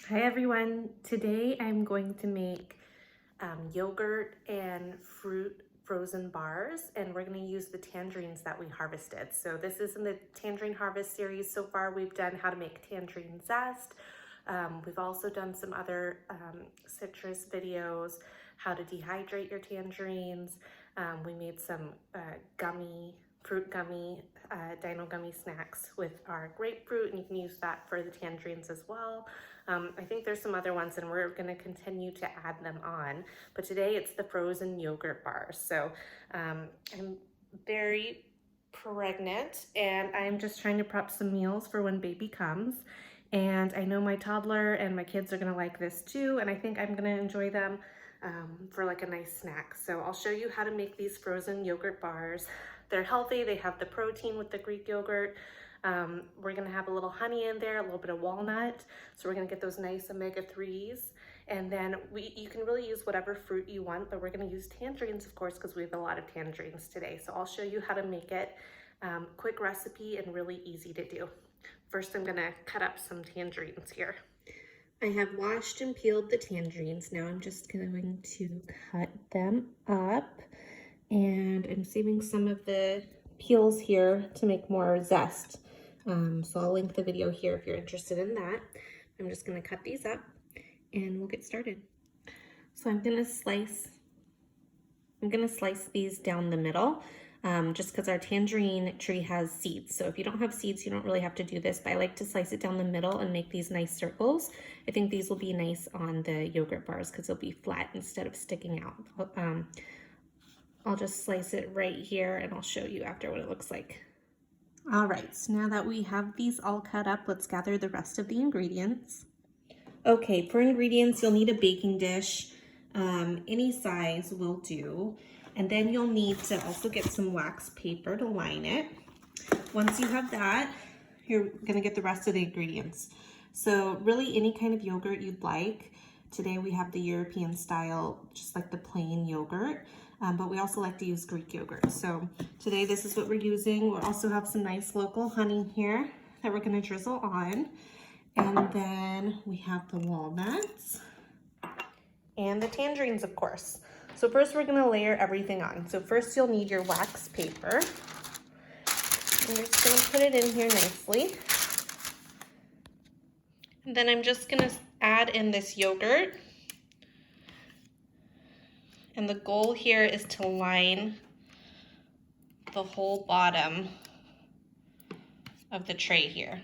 Hi everyone, today I'm going to make yogurt and fruit frozen bars, and we're going to use the tangerines that we harvested. So this is in the tangerine harvest series. So far we've done how to make tangerine zest. We've also done some other citrus videos, how to dehydrate your tangerines. We made some fruit gummy, dino gummy snacks with our grapefruit, and you can use that for the tangerines as well. I think there's some other ones, and we're going to continue to add them on. But today it's the frozen yogurt bars. So I'm very pregnant, and I'm just trying to prep some meals for when baby comes. And I know my toddler and my kids are going to like this too, and I think I'm going to enjoy them for like a nice snack. So I'll show you how to make these frozen yogurt bars. They're healthy. They have the protein with the Greek yogurt. We're gonna have a little honey in there, a little bit of walnut. So we're gonna get those nice omega-3s. And then you can really use whatever fruit you want, but we're gonna use tangerines, of course, because we have a lot of tangerines today. So I'll show you how to make it. Quick recipe and really easy to do. First, I'm gonna cut up some tangerines here. I have washed and peeled the tangerines. Now I'm just going to cut them up. And I'm saving some of the peels here to make more zest. So I'll link the video here if you're interested in that. I'm just gonna cut these up and we'll get started. So I'm gonna slice these down the middle, just because our tangerine tree has seeds. So if you don't have seeds, you don't really have to do this, but I like to slice it down the middle and make these nice circles. I think these will be nice on the yogurt bars because they'll be flat instead of sticking out. I'll just slice it right here and I'll show you after what it looks like. All right, so now that we have these all cut up, let's gather the rest of the ingredients. Okay, for ingredients, you'll need a baking dish. Any size will do. And then you'll need to also get some wax paper to line it. Once you have that, you're gonna get the rest of the ingredients. So really any kind of yogurt you'd like. Today we have the European style, just like the plain yogurt. But we also like to use Greek yogurt. So today this is what we're using. We'll also have some nice local honey here that we're gonna drizzle on. And then we have the walnuts and the tangerines, of course. So first we're gonna layer everything on. So first you'll need your wax paper. I'm just gonna put it in here nicely. And then I'm just gonna add in this yogurt. And the goal here is to line the whole bottom of the tray here.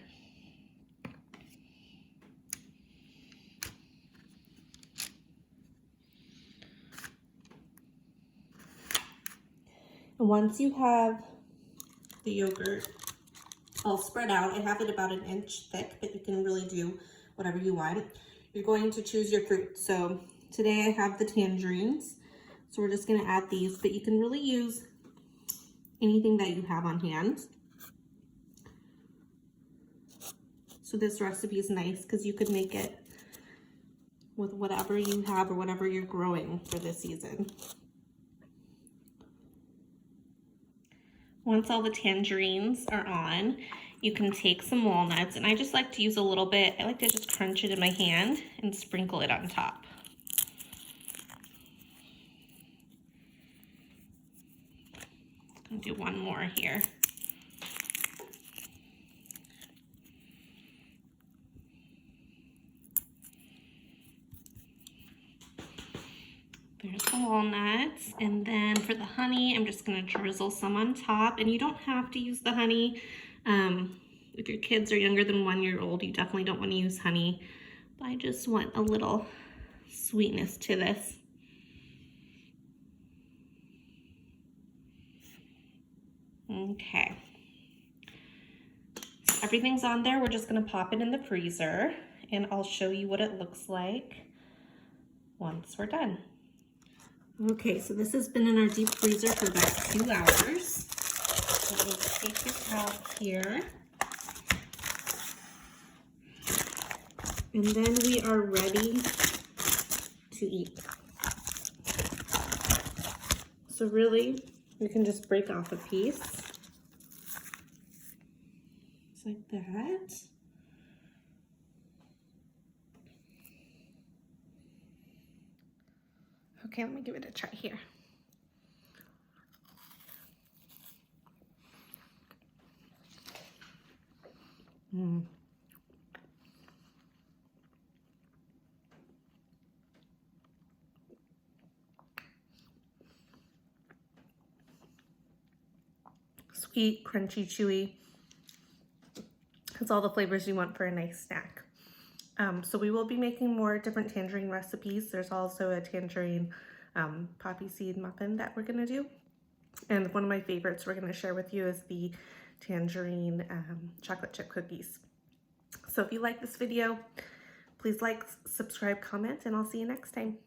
And once you have the yogurt all spread out, I have it about 1 inch thick, but you can really do whatever you want. You're going to choose your fruit. So today I have the tangerines. So we're just gonna add these, but you can really use anything that you have on hand. So this recipe is nice because you could make it with whatever you have or whatever you're growing for this season. Once all the tangerines are on, you can take some walnuts, and I just like to use a little bit. I like to just crunch it in my hand and sprinkle it on top. I'll do one more here. There's the walnuts, and then for the honey, I'm just gonna drizzle some on top, and you don't have to use the honey. If your kids are younger than 1 year old, you definitely don't wanna use honey, but I just want a little sweetness to this. Okay, so everything's on there. We're just gonna pop it in the freezer, and I'll show you what it looks like once we're done. Okay, so this has been in our deep freezer for about 2 hours. So we'll take it out here. And then we are ready to eat. So really, you can just break off a piece. Just like that. Okay, let me give it a try here. Sweet, crunchy, chewy. It's all the flavors you want for a nice snack. So we will be making more different tangerine recipes. There's also a tangerine poppy seed muffin that we're gonna do. And one of my favorites we're gonna share with you is the tangerine chocolate chip cookies. So if you like this video, please like, subscribe, comment, and I'll see you next time.